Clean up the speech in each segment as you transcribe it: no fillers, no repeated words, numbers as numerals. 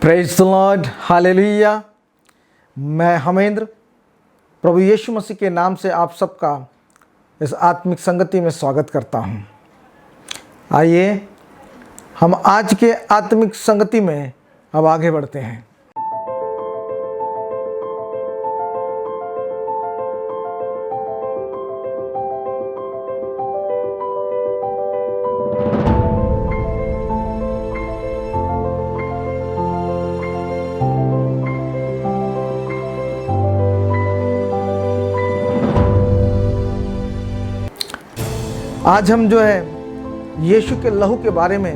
Praise the Lord, hallelujah. मैं हमेंद्र प्रभु यीशु मसीह के नाम से आप सबका इस आत्मिक संगति में स्वागत करता हूं। आइए हम आज के आत्मिक संगति में अब आगे बढ़ते हैं। आज हम जो है यीशु के लहू के बारे में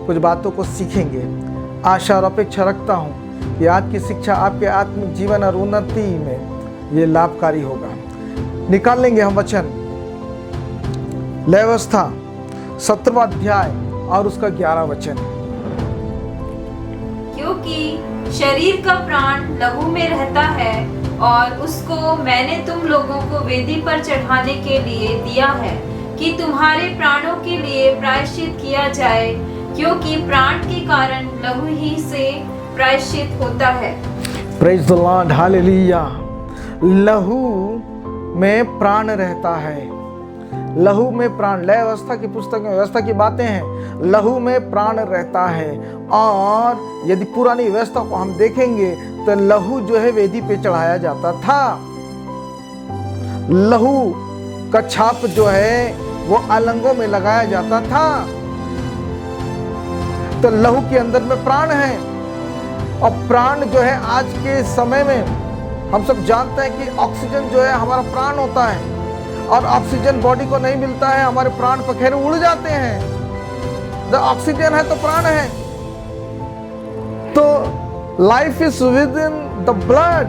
कुछ बातों को सीखेंगे। आशा और अपेक्षा रखता हूँ कि आज की शिक्षा आपके आत्मिक जीवन और उन्नति में ये लाभकारी होगा। निकाल लेंगे हम वचन लय व्यवस्था 17वां अध्याय और उसका 11 वचन। क्योंकि शरीर का प्राण लहू में रहता है और उसको मैंने तुम लोगों को वेदी पर चढ़ाने के लिए दिया है कि तुम्हारे प्राणों के लिए प्रायश्चित किया जाए, क्योंकि प्राण के कारण लहू ही से प्रायश्चित होता है। Praise the Lord, hallelujah. लहू में प्राण रहता है। लहू में प्राण, लय व्यवस्था की पुस्तक में व्यवस्था की बातें हैं। लहू में प्राण रहता है। और यदि पुरानी व्यवस्था को हम देखेंगे तो लहू जो है वेदी पे चढ़ाया जाता था। लहू का छाप जो है वो अलंगों में लगाया जाता था। तो लहू के अंदर में प्राण है। और प्राण जो है आज के समय में हम सब जानते हैं कि ऑक्सीजन जो है हमारा प्राण होता है। और ऑक्सीजन बॉडी को नहीं मिलता है, हमारे प्राण पखेरु उड़ जाते हैं। जब ऑक्सीजन है तो प्राण है। तो life is with in the blood.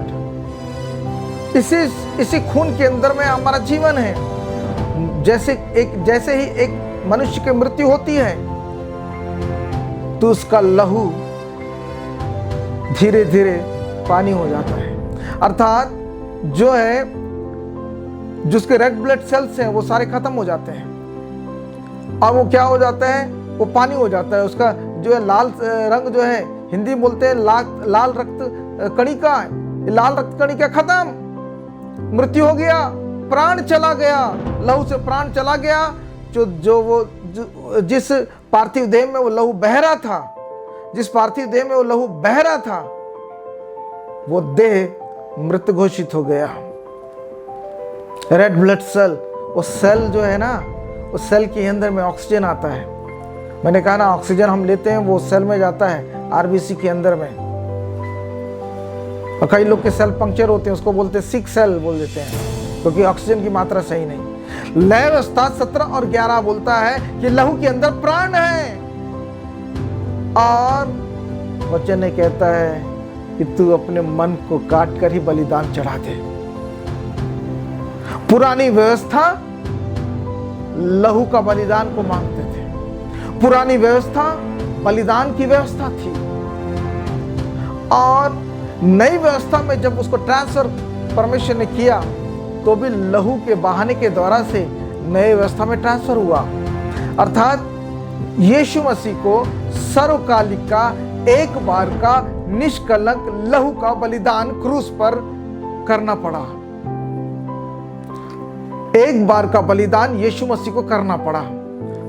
इसी खून के अंदर में हमारा जीवन है। जैसे ही एक मनुष्य की मृत्यु होती है तो उसका लहू धीरे धीरे पानी हो जाता है। अर्थात जो है जिसके रेड ब्लड सेल्स हैं वो सारे खत्म हो जाते हैं और वो क्या हो जाता है, वो पानी हो जाता है। उसका जो है लाल रंग जो है, हिंदी में बोलते हैं लाल रक्त कणिका, लाल रक्त कणिका खत्म, मृत्यु हो गया, प्राण चला गया। लहू से प्राण चला गया। जिस पार्थिव देह में वो लहू बह रहा था, जिस पार्थिव देह में वो लहू बह रहा था, वो देह मृत घोषित हो गया। रेड ब्लड सेल, वो सेल जो है ना, उस सेल के अंदर में ऑक्सीजन आता है। मैंने कहा ना, ऑक्सीजन हम लेते हैं वो सेल में जाता है, आरबीसी के अंदर में। और कई लोग के सेल पंक्चर होते हैं, उसको बोलते हैं सिक सेल बोल देते हैं, क्योंकि ऑक्सीजन की मात्रा सही नहीं। लय व्यवस्था 17 और 11 बोलता है कि लहू के अंदर प्राण है। और वचन ने कहता है कि तू अपने मन को काट कर ही बलिदान चढ़ा दे। पुरानी व्यवस्था लहू का बलिदान को मांगते थे। पुरानी व्यवस्था बलिदान की व्यवस्था थी। और नई व्यवस्था में जब उसको ट्रांसफर परमेश्वर ने किया तो भी लहू के बहाने के द्वारा से नए व्यवस्था में ट्रांसफर हुआ। अर्थात यीशु मसीह को सर्वकालिक का एक बार का निष्कलंक लहू का बलिदान क्रूस पर करना पड़ा। एक बार का बलिदान यीशु मसीह को करना पड़ा।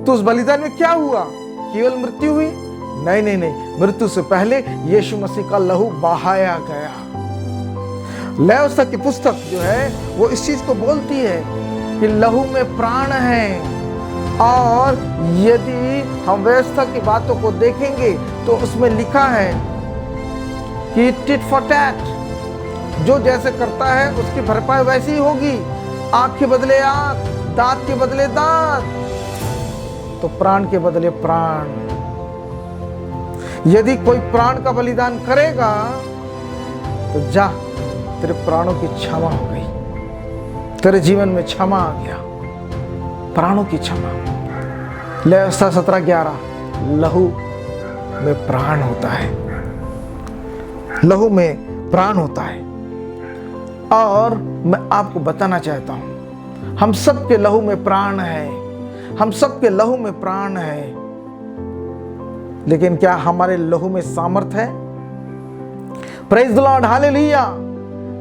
तो उस बलिदान में क्या हुआ? केवल मृत्यु हुई? नहीं, मृत्यु से पहले यीशु मसीह का लहू बहाया गया। लय व्यवस्था की पुस्तक जो है वो इस चीज को बोलती है कि लहू में प्राण है। और यदि हम व्यवस्था की बातों को देखेंगे तो उसमें लिखा है कि टिट फॉर टैट, जो जैसे करता है उसकी भरपाई वैसी ही होगी। आंख के बदले आंख, दांत के बदले दांत, तो प्राण के बदले प्राण। यदि कोई प्राण का बलिदान करेगा तो जा, तेरे प्राणों की क्षमा हो गई, तेरे जीवन में क्षमा आ गया, प्राणों की क्षमा। लय व्यवस्था 17-11, लहू में प्राण होता है। लहू में प्राण होता है। और मैं आपको बताना चाहता हूं, हम सबके लहू में प्राण है। हम सबके लहू में प्राण है। लेकिन क्या हमारे लहू में सामर्थ है? Praise the Lord, hallelujah.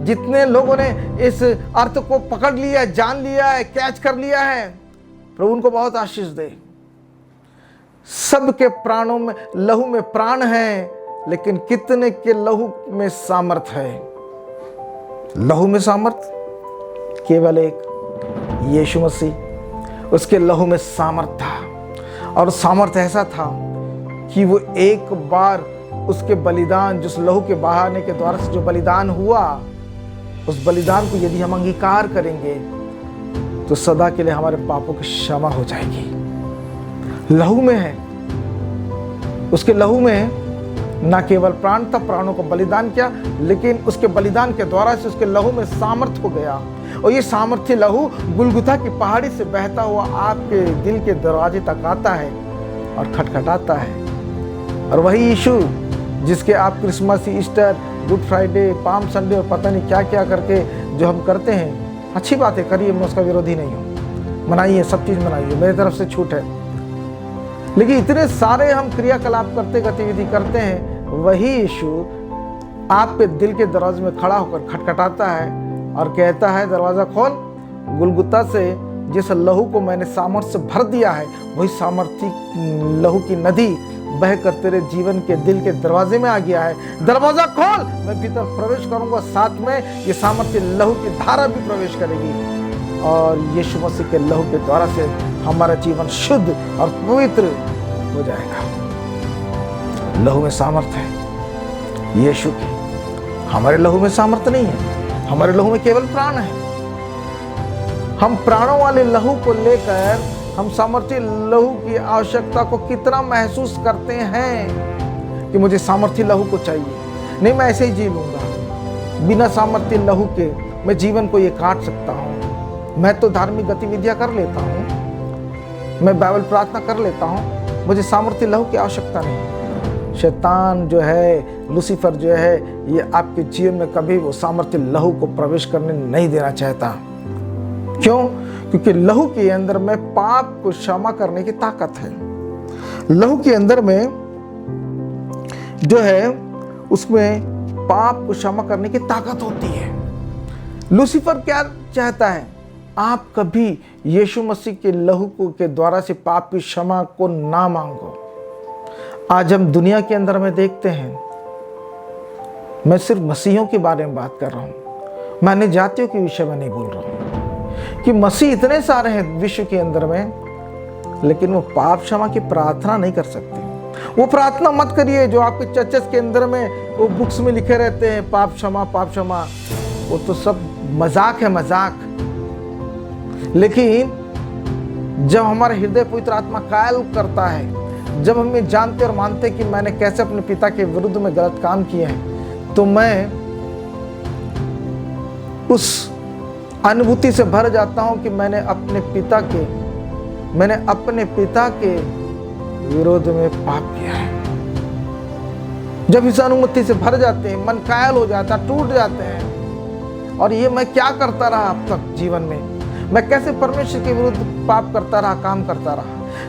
जितने लोगों ने इस अर्थ को पकड़ लिया है, जान लिया है, कैच कर लिया है, प्रभु उनको बहुत आशीष दे। सबके प्राणों में, लहू में प्राण है, लेकिन कितने के लहू में सामर्थ है? लहू में सामर्थ केवल एक, यीशु मसीह। उसके लहू में सामर्थ था, और सामर्थ ऐसा था कि वो एक बार उसके बलिदान, जिस लहू के बहाने के द्वारा से जो बलिदान हुआ, उस बलिदान को यदि हम अंगीकार करेंगे तो सदा के लिए हमारे पापों की क्षमा हो जाएगी। लहू में है, उसके लहू में न केवल प्राण था, प्राणों को बलिदान किया, लेकिन उसके बलिदान के द्वारा से उसके लहू में सामर्थ हो गया। और ये सामर्थ्य लहू गुलगुथा की पहाड़ी से बहता हुआ आपके दिल के दरवाजे तक आता है और खटखटाता है। और वही यीशु जिसके आप Christmas, Easter, good Friday, palm Sunday और पता नहीं क्या क्या करके जो हम करते हैं, अच्छी बात है, करिए, मैं उसका विरोधी नहीं हूँ, मनाइए, सब चीज़ मनाइए, मेरी तरफ से छूट है। लेकिन इतने सारे हम क्रियाकलाप करते, गतिविधि करते हैं, वही यीशु आपके दिल के दरवाजे में खड़ा होकर खटखटाता है और कहता है, दरवाज़ा खोल। गुलगुता से जिस लहू को मैंने सामर्थ्य से भर दिया है, वही सामर्थ्य लहू की नदी बह कर तेरे जीवन के दिल के दरवाजे में आ गया है। दरवाजा खोल, मैं भीतर प्रवेश करूंगा, साथ में ये सामर्थ्य लहू की धारा भी प्रवेश करेगी, और यीशु मसीह के लहू के द्वारा से हमारा जीवन शुद्ध और पवित्र हो जाएगा। लहू में सामर्थ्य है यीशु की, हमारे लहू में सामर्थ्य नहीं है, हमारे लहू में केवल प्राण है। हम प्राणों वाले लहू को लेकर हम सामर्थ्य लहू की आवश्यकता को कितना महसूस करते हैं कि मुझे सामर्थ्य लहू को चाहिए, नहीं मैं ऐसे ही जी लूंगा, बिना सामर्थ्य लहू के मैं जीवन को ये काट सकता हूँ। मैं तो धार्मिक गतिविधियां कर लेता हूँ, मैं बाइबल प्रार्थना कर लेता हूँ, मुझे सामर्थ्य लहू की आवश्यकता नहीं। शैतान जो है, लूसीफर जो है, ये आपके जीवन में कभी वो सामर्थ्य लहू को प्रवेश करने नहीं देना चाहता। क्यों? क्योंकि लहू के अंदर में पाप को क्षमा करने की ताकत है। लहू के अंदर में जो है, उसमें पाप को क्षमा करने की ताकत होती है। लूसीफर क्या चाहता है? आप कभी यीशु मसीह के लहू को के द्वारा से पाप की क्षमा को ना मांगो। आज हम दुनिया के अंदर में देखते हैं, मैं सिर्फ मसीहियों के बारे में बात कर रहा हूं, मैं अन्य जातियों के विषय में नहीं बोल रहा हूं, कि मसीह इतने सारे हैं विश्व के अंदर में, लेकिन वो पाप क्षमा की प्रार्थना नहीं कर सकते। वो प्रार्थना मत करिए जो आपके चर्चेस के अंदर में वो बुक्स में लिखे रहते हैं, पाप क्षमा, पाप क्षमा, वो तो सब मजाक है, मजाक। लेकिन जब हमारा हृदय पवित्र आत्मा कायल करता है, जब हम ये जानते और मानते कि मैंने कैसे अपने पिता के विरुद्ध में गलत काम किए हैं, तो मैं उस अनुभूति से भर जाता हूं कि मैंने अपने पिता के विरोध में पाप किया है। जब इस अनुभूति से भर जाते हैं, मन कायल हो जाता, टूट जाते हैं, और ये मैं क्या करता रहा अब तक जीवन में, मैं कैसे परमेश्वर के विरुद्ध पाप करता रहा, काम करता रहा।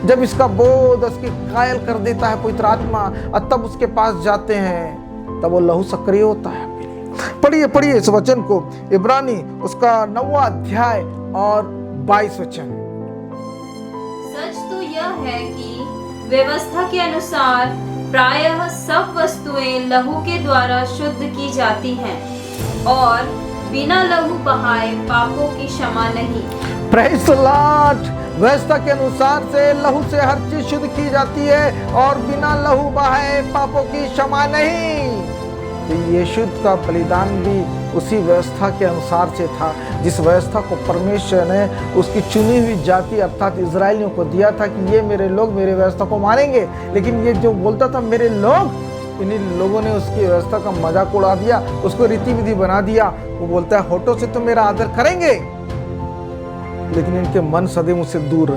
जब इसका बोध उसकी कायल कर देता है पवित्र आत्मा, और तब उसके पास जाते हैं, तब वो लहू सक्रिय होता है। पढ़िए इस वचन को, इब्रानी उसका 9वां अध्याय और 22 वचन। सच तो यह है कि व्यवस्था के अनुसार प्रायः सब वस्तुएं लहू के द्वारा शुद्ध की जाती हैं, और बिना लहू बहाए पापों की क्षमा नहीं। Praise the Lord. व्यवस्था के अनुसार से लहू से हर चीज शुद्ध की जाती है, और बिना लहू बहाए पापों की क्षमा नहीं। तो यीशु का बलिदान भी उसी व्यवस्था के अनुसार से था, जिस व्यवस्था को परमेश्वर ने उसकी चुनी हुई जाति अर्थात इजराइलियों को दिया था कि ये मेरे लोग मेरे व्यवस्था को मानेंगे। लेकिन ये जो बोलता था मेरे लोग, इन्हीं लोगों ने उसकी व्यवस्था का मजाक उड़ा दिया, उसको रीति विधि बना दिया। वो बोलता है होठों से तो मेरा आदर करेंगे, लेकिन इनके मन सदैव मुझसे दूर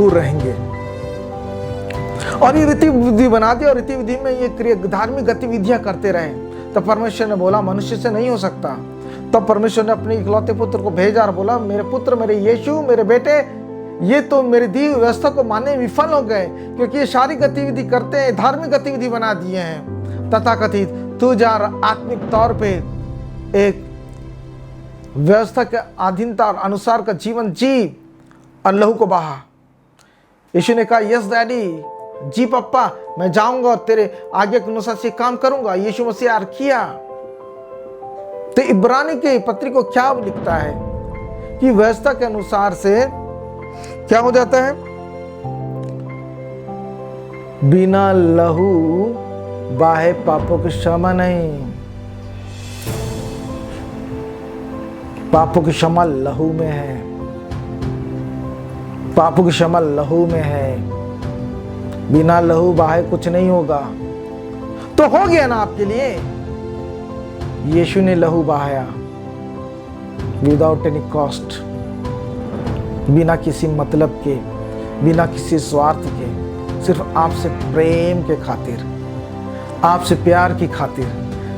रहेंगे। और ये रीति विधि बना दिया, और रीति विधि में ये धार्मिक गतिविधियां करते रहे। तब परमेश्वर ने बोला मनुष्य से नहीं हो सकता। तब परमेश्वर ने अपने इकलौते पुत्र को भेजा और बोला मेरे पुत्र, मेरे यीशु, मेरे बेटे, ये तो मेरी दी हुई व्यवस्था को मानने में विफल हो गए, क्योंकि ये सारी गतिविधि करते हैं, धार्मिक गतिविधि बना दिए हैं तथाकथित। तू जा आत्मिक तौर पे एक व्यवस्था के अधीनता और अनुसार का जीवन जी और लहू को बहा। यीशु ने कहा यस डैडी, जी पप्पा, मैं जाऊंगा और तेरे आगे के अनुसार से काम करूंगा। यीशु मसीह यार किया। तो इब्रानी के पत्री को क्या लिखता है कि व्यवस्था के अनुसार से क्या हो जाता है, बिना लहू बाहे पापों की क्षमा नहीं। पापों की क्षमा लहू में है, पापों की क्षमा लहू में है। बिना लहू बहाए कुछ नहीं होगा। तो हो गया ना आपके लिए, यीशु ने लहू बहाया विदाउट एनी कॉस्ट, बिना किसी मतलब के, बिना किसी स्वार्थ के, सिर्फ आपसे प्रेम के खातिर, आपसे प्यार की खातिर।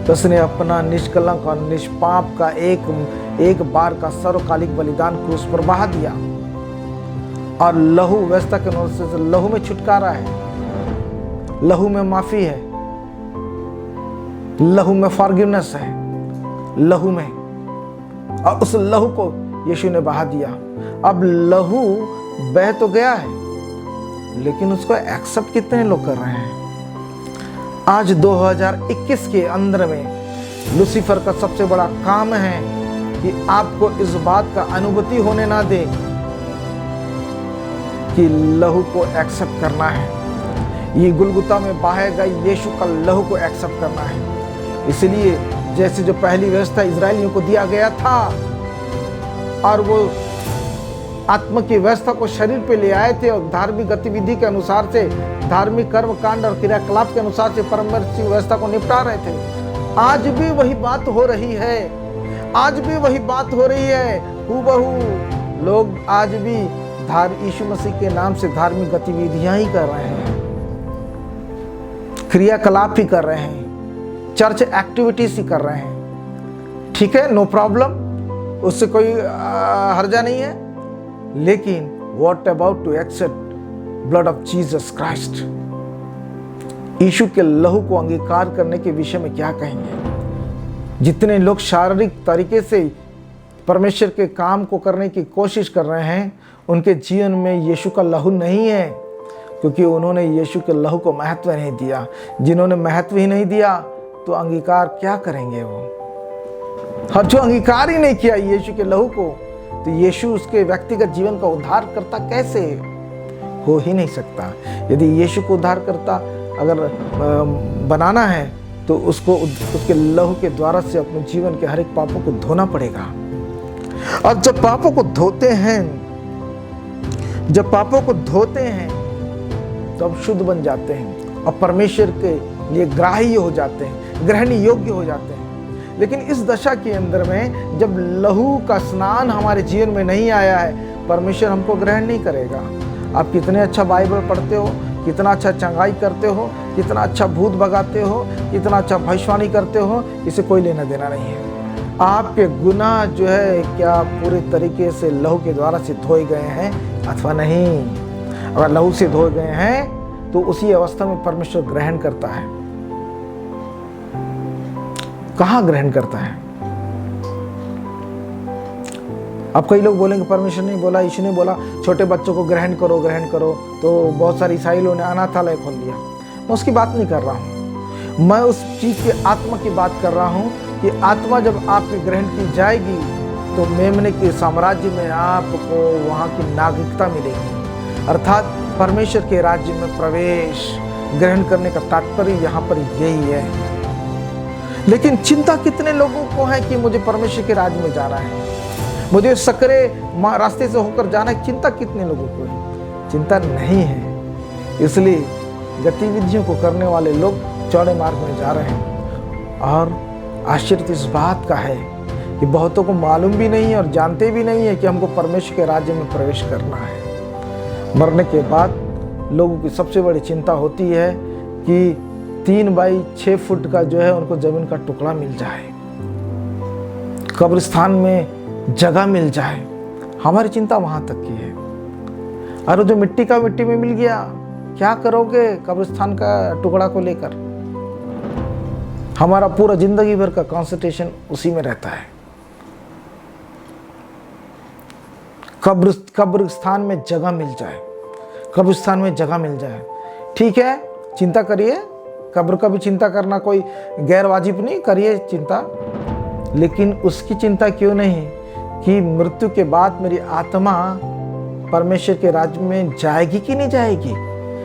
तो उसने अपना निष्कलंक और निष्पाप का एक बार का सर्वकालिक बलिदान क्रूस पर बहा दिया। और लहू व्यवस्था के अनुसार से लहू में छुटकारा है, लहू में माफी है, लहू में फॉरगिवनेस है, लहू में। और उस लहू को यीशु ने बहा दिया। अब लहू बह तो गया है, लेकिन उसको एक्सेप्ट कितने लोग कर रहे हैं? आज 2021 के अंदर में लूसीफर का सबसे बड़ा काम है कि आपको इस बात का अनुभूति होने ना दे कि लहू को एक्सेप्ट करना है। ये गुलगुता में बहाए गए यीशु का लहू को एक्सेप्ट करना है। इसलिए जैसे जो पहली व्यवस्था इजरायलियों को दिया गया था और वो आत्मा की व्यवस्था को शरीर पे ले आए थे और धार्मिक गतिविधि के अनुसार से, धार्मिक कर्म कांड और क्रियाकलाप के अनुसार से परमेश्वर की व्यवस्था को निपटा रहे थे। आज भी वही बात हो रही है, आज भी वही बात हो रही है हूबहू। लोग आज भी यीशु मसीह के नाम से धार्मिक गतिविधियां ही कर रहे हैं, क्रियाकलाप ही कर रहे हैं, चर्च एक्टिविटीज ही कर रहे हैं। ठीक है, नो प्रॉब्लम, उससे कोई हर्जा नहीं है। लेकिन what about to accept blood of Jesus Christ? यीशु के लहू को अंगीकार करने के विषय में क्या कहेंगे? जितने लोग शारीरिक तरीके से परमेश्वर के काम को करने की कोशिश कर रहे हैं, उनके जीवन में यीशु का लहू नहीं है, क्योंकि उन्होंने यीशु के लहू को महत्व नहीं दिया। जिन्होंने महत्व ही नहीं दिया तो अंगीकार क्या करेंगे वो? और जो अंगीकार ही नहीं किया यीशु के लहू को, तो यीशु उसके व्यक्तिगत जीवन का उद्धार करता कैसे? हो ही नहीं सकता। यदि यीशु को उद्धार करता अगर बनाना है तो उसको उसके लहू के द्वारा से अपने जीवन के हर एक पापों को धोना पड़ेगा। और जब पापों को धोते हैं, जब पापों को धोते हैं तो अब शुद्ध बन जाते हैं और परमेश्वर के लिए ग्राह्य हो जाते हैं, ग्रहण योग्य हो जाते हैं। लेकिन इस दशा के अंदर में जब लहू का स्नान हमारे जीवन में नहीं आया है, परमेश्वर हमको ग्रहण नहीं करेगा। आप कितने अच्छा बाइबल पढ़ते हो, कितना अच्छा चंगाई करते हो, कितना अच्छा भूत भगाते हो, कितना अच्छा भविष्यवाणी करते हो, इसे कोई लेना देना नहीं है। आपके गुनाह जो है क्या पूरे तरीके से लहू के द्वारा से धोए गए हैं अथवा नहीं? अगर लहू से धोए गए हैं तो उसी अवस्था में परमेश्वर ग्रहण करता है। कहाँ ग्रहण करता है? अब कई लोग बोलेंगे परमेश्वर ने बोला, यीशु ने बोला छोटे बच्चों को ग्रहण करो, ग्रहण करो। तो बहुत सारे ईसाई लोगों ने अनाथालय खोल दिया। मैं उसकी बात नहीं कर रहा हूँ, मैं उस चीज की आत्मा की बात कर रहा हूँ कि आत्मा जब आपकी ग्रहण की जाएगी तो मेमने के साम्राज्य में आपको वहाँ की नागरिकता मिलेगी, अर्थात परमेश्वर के राज्य में प्रवेश। ग्रहण करने का तात्पर्य यहाँ पर यही है। लेकिन चिंता कितने लोगों को है कि मुझे परमेश्वर के राज्य में जाना है, मुझे सकरे रास्ते से होकर जाना है। चिंता कितने लोगों को है? चिंता नहीं है। इसलिए गतिविधियों को करने वाले लोग चौड़े मार्ग में जा रहे हैं। और आश्चर्य इस बात का है कि बहुतों को मालूम भी नहीं है और जानते भी नहीं है कि हमको परमेश्वर के राज्य में प्रवेश करना है। मरने के बाद लोगों की सबसे बड़ी चिंता होती है कि 3 बाई 6 फुट का जो है उनको जमीन का टुकड़ा मिल जाए, कब्रिस्तान में जगह मिल जाए। हमारी चिंता वहां तक की है। और जो मिट्टी का मिट्टी में मिल गया, क्या करोगे कब्रिस्तान का टुकड़ा को लेकर? हमारा पूरा जिंदगी भर का कंसंट्रेशन उसी में रहता है। कब्रिस्तान में जगह मिल जाए, कब्रिस्तान में जगह मिल जाए, ठीक है, चिंता करिए, कब्र का भी चिंता करना कोई गैर वाजिब नहीं, करिए चिंता, लेकिन उसकी चिंता क्यों नहीं कि मृत्यु के बाद मेरी आत्मा परमेश्वर के राज्य में जाएगी कि नहीं जाएगी।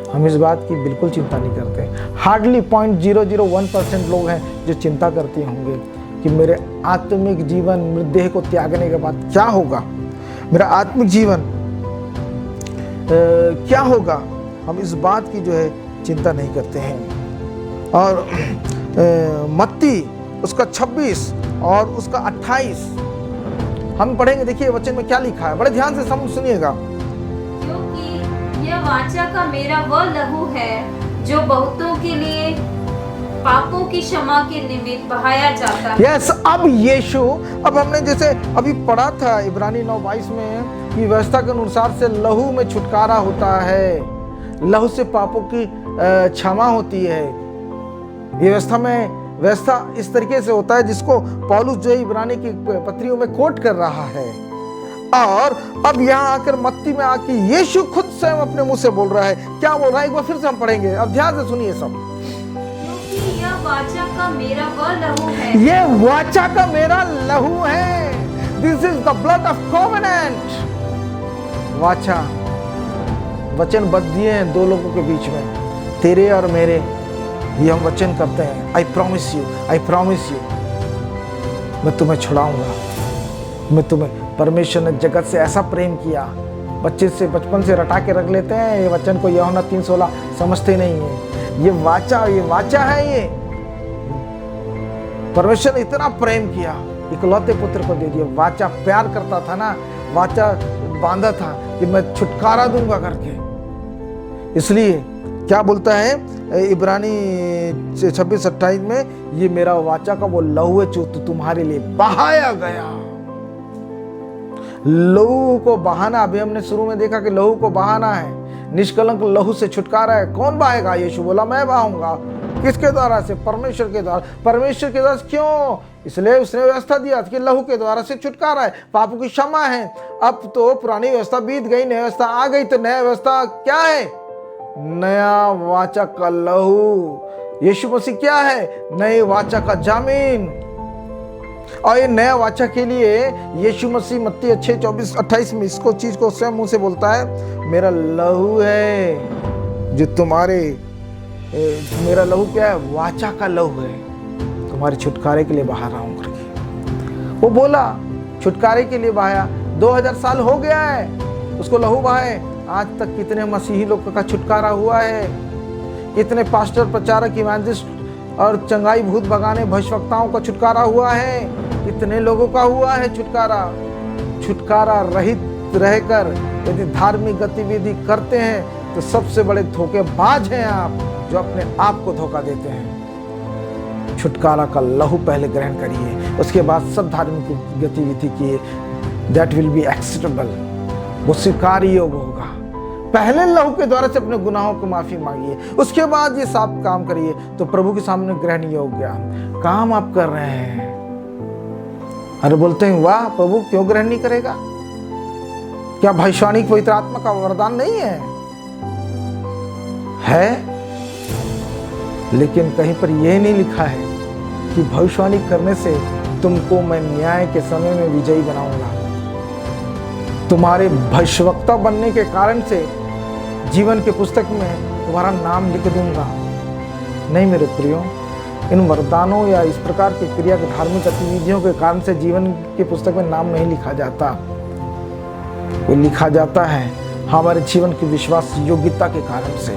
हम इस बात की बिल्कुल चिंता नहीं करते। हार्डली 0.001% लोग हैं जो चिंता करते होंगे कि मेरे आत्मिक जीवन मृतदेह को त्यागने के बाद क्या होगा, मेरा आत्मिक जीवन क्या होगा। हम इस बात की जो है चिंता नहीं करते हैं। और मत्ती उसका 26 और उसका 28 हम पढ़ेंगे। देखिए वचन में क्या लिखा है, बड़े ध्यान से सुनिएगा। क्योंकि यह वाचा का मेरा वह लहू है जो बहुतों के लिए पापों की क्षमा के निमित्त बहाया जाता है। यस, अब यीशु, अब हमने जैसे अभी पढ़ा था इब्रानी 9:22 में कि व्यवस्था के अनुसार से लहू में छुटकारा होता है, लहू से पापों की क्षमा होती है। ये व्यवस्था इस तरीके से होता है जिसको पौलुस जो इब्रानी की पत्रियों में कोट कर रहा है। और अब यहाँ आकर मत्ती में आके यीशु खुद स्वयं अपने मुंह से बोल रहा है। क्या बोल रहा है एक बार फिर से हम पढ़ेंगे, अब ध्यान से सुनिए सब। क्योंकि यह वाचा का मेरा वह लहू है, ये वाचा का मेरा लहू है, this is the blood of covenant. वाचा, वचन बंध दिए हैं दो लोगों के बीच में, तेरे और मेरे, ये हम वचन करते हैं। I promise you, I promise you, मैं तुम्हें छुड़ाऊंगा, मैं तुम्हें। परमेश्वर ने जगत से ऐसा प्रेम किया, बच्चे से बचपन से रटा के रख लेते हैं ये वचन को, यूहन्ना 3:16 समझते नहीं है। ये वाचा है, ये परमेश्वर ने इतना प्रेम किया, इकलौते पुत्र को दे दिया। वाचा प्यार करता था ना, वाचा बांधा था कि मैं छुटकारा दूंगा करके। इसलिए क्या बोलता है इब्रानी 26-28 में, ये मेरा वाचा का वो लहू है जो तुम्हारे लिए बहाया गया। लहू को बहाना, अभी हमने शुरू में देखा कि लहू को बहाना है, निष्कलंक लहू से छुटकारा है। कौन बहाएगा? यीशु बोला मैं बहाऊंगा। किसके द्वारा से? परमेश्वर के द्वारा। परमेश्वर के द्वारा क्यों? इसलिए उसने व्यवस्था दिया कि लहू के द्वारा से छुटकारा है, पापों की क्षमा है। अब तो पुरानी व्यवस्था बीत गई, नई व्यवस्था आ गई, तो नया व्यवस्था क्या है? नया वाचा का लहू। यीशु मसीह क्या है? नए वाचा का जामीन। और ये नया वाचा के लिए यीशु मसीह मत्ती 6:24-28 में इसको चीज को स्वयं मुंह से बोलता है, मेरा लहू है जो तुम्हारे, मेरा लहू क्या है? वाचा का लहू है, तुम्हारे छुटकारे के लिए बहा रहा हूं करके वो बोला। छुटकारे के लिए बहाया, 2000 साल हो गया है उसको लहू बहाए। आज तक कितने मसीही लोगों का छुटकारा हुआ है, कितने पास्टर, प्रचारक, इवेंजलिस्ट और चंगाई भूत भगाने भविष्यवक्ताओं का छुटकारा हुआ है, कितने लोगों का हुआ है छुटकारा। छुटकारा रहित रहकर यदि धार्मिक गतिविधि करते हैं तो सबसे बड़े धोखेबाज हैं आप, जो अपने आप को धोखा देते हैं। छुटकारा का लहू पहले ग्रहण करिए, उसके बाद सब धार्मिक गतिविधि किए। दैट विल बी एक्सेप्टेबल, वो स्वीकार योग्य होगा। पहले लहू के द्वारा से अपने गुनाहों को माफी मांगिए, उसके बाद ये सब काम करिए तो प्रभु के सामने ग्रहण योग्य काम आप कर रहे हैं। अरे बोलते हैं वाह प्रभु क्यों ग्रहण नहीं करेगा? क्या भविष्यवाणी पवित्र आत्मा का वरदान नहीं है? लेकिन कहीं पर यह नहीं लिखा है कि भविष्यवाणी करने से तुमको मैं न्याय के समय में विजयी बनाऊंगा। तुम्हारे भविष्यवक्ता बनने के कारण से जीवन के पुस्तक में तुम्हारा नाम लिख दूंगा। नहीं मेरे प्रियो, इन वरदानों या इस प्रकार की क्रिया के धार्मिक गतिविधियों के कारण से जीवन की पुस्तक में नाम नहीं लिखा जाता। वो लिखा जाता है हमारे जीवन की विश्वास योग्यता के कारण से।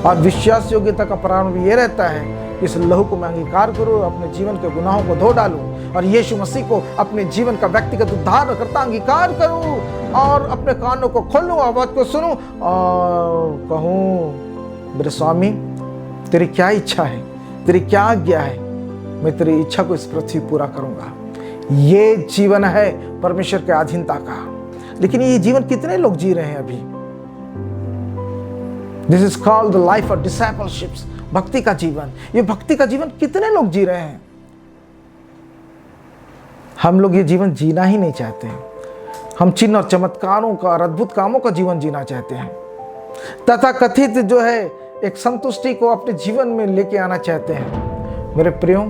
और विश्वास योग्यता का प्रारंभ ये रहता है कि इस लहू को मैं अंगीकार करूँ, अपने जीवन के गुनाहों को धो डालूं और यीशु मसीह को अपने जीवन का व्यक्तिगत उद्धारकर्ता अंगीकार करूं और अपने कानों को खोलूं, आवाज को सुनूं और कहूं मेरे स्वामी तेरी क्या इच्छा है, तेरी क्या आज्ञा है, मैं तेरी इच्छा को इस पृथ्वी पूरा करूंगा। ये जीवन है परमेश्वर के अधीनता का। लेकिन ये जीवन कितने लोग जी रहे हैं अभी? This is called the life of discipleships. भक्ति का जीवन। ये भक्ति का जीवन कितने लोग जी रहे हैं? हम लोग ये जीवन जीना ही नहीं चाहते हैं। हम चिन्ह और चमत्कारों का और अद्भुत कामों का जीवन जीना चाहते हैं, तथा कथित जो है एक संतुष्टि को अपने जीवन में लेके आना चाहते हैं। मेरे प्रियो,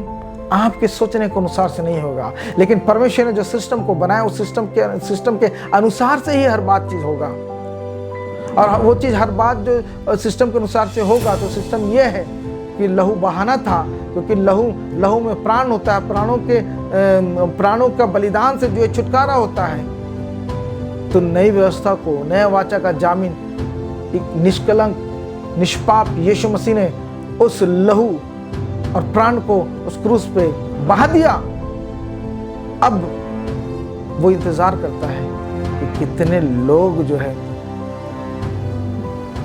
आपके सोचने के अनुसार से नहीं होगा, लेकिन परमेश्वर ने जो सिस्टम को बनाया उस सिस्टम के अनुसार से ही हर बात चीज होगा। और वो चीज हर बात जो सिस्टम के अनुसार से होगा, तो सिस्टम ये है कि लहू बहाना था, क्योंकि लहू में प्राण होता है। प्राणों का बलिदान से जो है छुटकारा होता है। तो नई व्यवस्था को, नया वाचा का जामीन एक निष्कलंक निष्पाप यीशु मसीह ने उस लहू और प्राण को उस क्रूस पे बहा दिया। अब वो इंतजार करता है कि कितने लोग जो है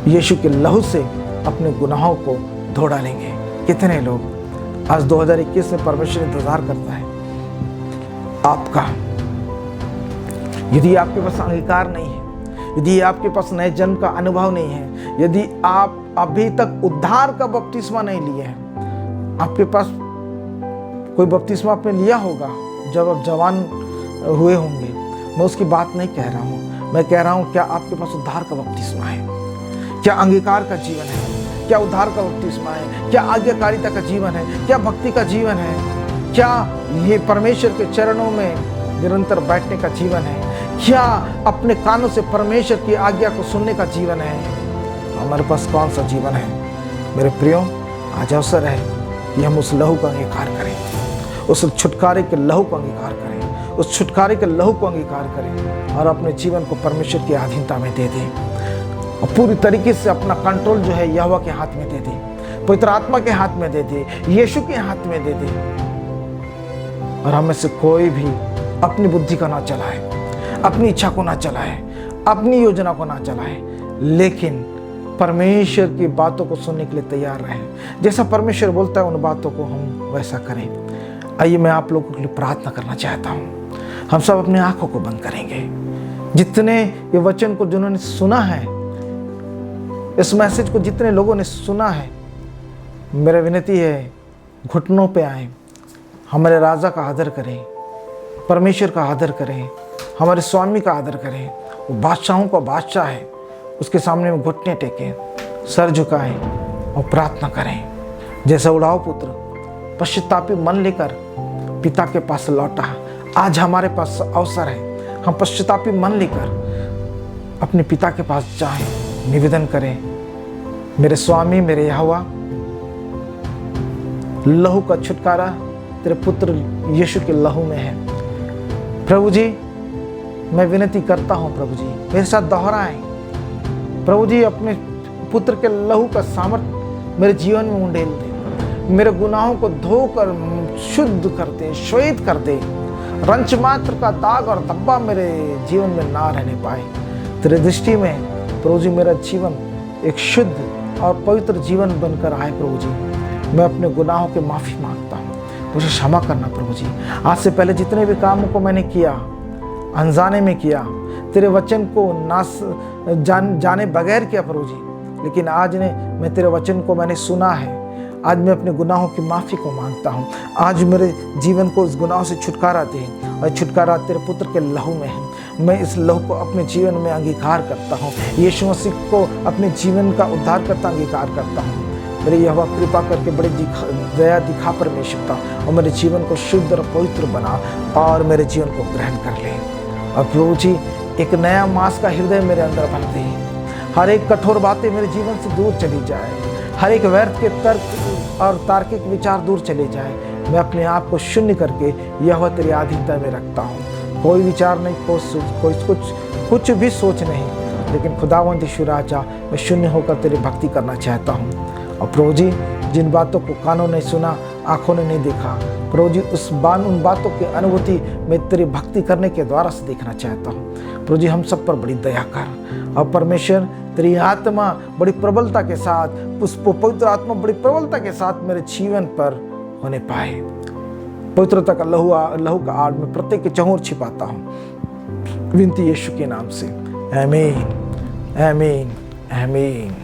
यीशु के लहू से अपने गुनाहों को धो डालेंगे। कितने लोग आज 2021 में परमेश्वर इंतजार करता है आपका। यदि आपके पास अंगीकार नहीं है, यदि आपके पास नए जन्म का अनुभव नहीं है, यदि आप अभी तक उद्धार का बपतिस्मा नहीं लिए हैं, आपके पास कोई बपतिस्मा आपने लिया होगा जब आप जवान हुए होंगे, मैं उसकी बात नहीं कह रहा हूँ। मैं कह रहा हूँ, क्या आपके पास उद्धार का बपतिस्मा है? क्या अंगीकार का जीवन है? क्या उद्धार का बपतिस्मा है? क्या आज्ञाकारिता का जीवन है? क्या भक्ति का जीवन है? क्या ये परमेश्वर के चरणों में निरंतर बैठने का जीवन है? क्या अपने कानों से परमेश्वर की आज्ञा को सुनने का जीवन है? हमारे पास कौन सा जीवन है? मेरे प्रियो, आज अवसर है कि हम उस लहू का अंगीकार करें, उस छुटकारे के लहू को अंगीकार करें, उस छुटकारे के लहू को अंगीकार करें और अपने जीवन को परमेश्वर की अधीनता में दे दें और पूरी तरीके से अपना कंट्रोल जो है यहोवा के हाथ में दे दें, पवित्र आत्मा के हाथ में दे दे, यीशु के हाथ में दे दे। और हमें से कोई भी अपनी बुद्धि का ना चलाए, अपनी इच्छा को ना चलाए, अपनी योजना को ना चलाए, लेकिन परमेश्वर की बातों को सुनने के लिए तैयार रहें। जैसा परमेश्वर बोलता है उन बातों को हम वैसा करें। आइए मैं आप लोगों के लिए प्रार्थना करना चाहता हूँ। हम सब अपनी आंखों को बंद करेंगे। जितने ये वचन को जिन्होंने सुना है, इस मैसेज को जितने लोगों ने सुना है, मेरा विनती है घुटनों पे आए, हमारे राजा का आदर करें, परमेश्वर का आदर करें, हमारे स्वामी का आदर करें। वो बादशाहों का बादशाह है, उसके सामने में घुटने टेकें, सर झुकाएं और प्रार्थना करें। जैसा उड़ाव पुत्र पश्चातापी मन लेकर पिता के पास लौटा, आज हमारे पास अवसर है, हम पश्चातापी मन लेकर अपने पिता के पास जाएं, निवेदन करें, मेरे स्वामी, मेरे यहोवा, लहू का छुटकारा तेरे पुत्र यीशु के लहू में है। प्रभु जी, मैं विनती करता हूँ, प्रभु जी मेरे साथ दोहराएं। प्रभु जी, अपने पुत्र के लहू का सामर्थ मेरे जीवन में उंडेल दे, मेरे गुनाहों को धोकर शुद्ध कर दे, श्वेत कर दे, रंच मात्र का दाग और धब्बा मेरे जीवन में ना रहने पाए। तेरे दृष्टि में प्रभु जी मेरा जीवन एक शुद्ध और पवित्र जीवन बनकर आए। प्रभु जी, मैं अपने गुनाहों की माफ़ी मांगता हूँ, मुझे क्षमा करना प्रभु जी। आज से पहले जितने भी कामों को मैंने किया, अनजाने में किया, तेरे वचन को जाने बगैर किया प्रभु जी, लेकिन आज ने मैं तेरे वचन को मैंने सुना है, आज मैं अपने गुनाहों की माफ़ी को मांगता हूँ। आज मेरे जीवन को इस गुनाहों से छुटकारा दे, और छुटकारा तेरे पुत्र के लहू में है। मैं इस लहू को अपने जीवन में अंगीकार करता हूँ, यीशु मसीह को अपने जीवन का उद्धार करता अंगीकार करता हूँ। मेरे यहोवा कृपा करके बड़े दया दिखा परमेश्वरता, और मेरे जीवन को शुद्ध और पवित्र बना और मेरे जीवन को ग्रहण कर ले। और प्रभु जी, एक नया मांस का हृदय मेरे अंदर भर दे, हर एक कठोर बातें मेरे जीवन से दूर चली जाए, हर एक व्यर्थ के तर्क और तार्किक विचार दूर चले जाए। मैं अपने आप को शून्य करके यहोवा तेरी अधीनता में रखता हूँ। कोई विचार नहीं, कुछ भी सोच नहीं, लेकिन खुदावंद यीशु राजा, मैं शून्य होकर तेरी भक्ति करना चाहता हूँ। और प्रभु जी, जिन बातों को कानों ने सुना, आंखों ने नहीं देखा, प्रभु जी उन बातों की अनुभूति मैं तेरी भक्ति करने के द्वारा से देखना चाहता हूँ। प्रभु जी, हम सब पर बड़ी दया कर। और परमेश्वर, तेरी आत्मा बड़ी प्रबलता के साथ, उस पवित्र आत्मा बड़ी प्रबलता के साथ मेरे जीवन पर होने पाए। पवित्रता का लहू का आड़ में प्रत्येक चहुर छिपाता हूँ, विनती यीशु के नाम से, आमीन, आमीन, आमीन।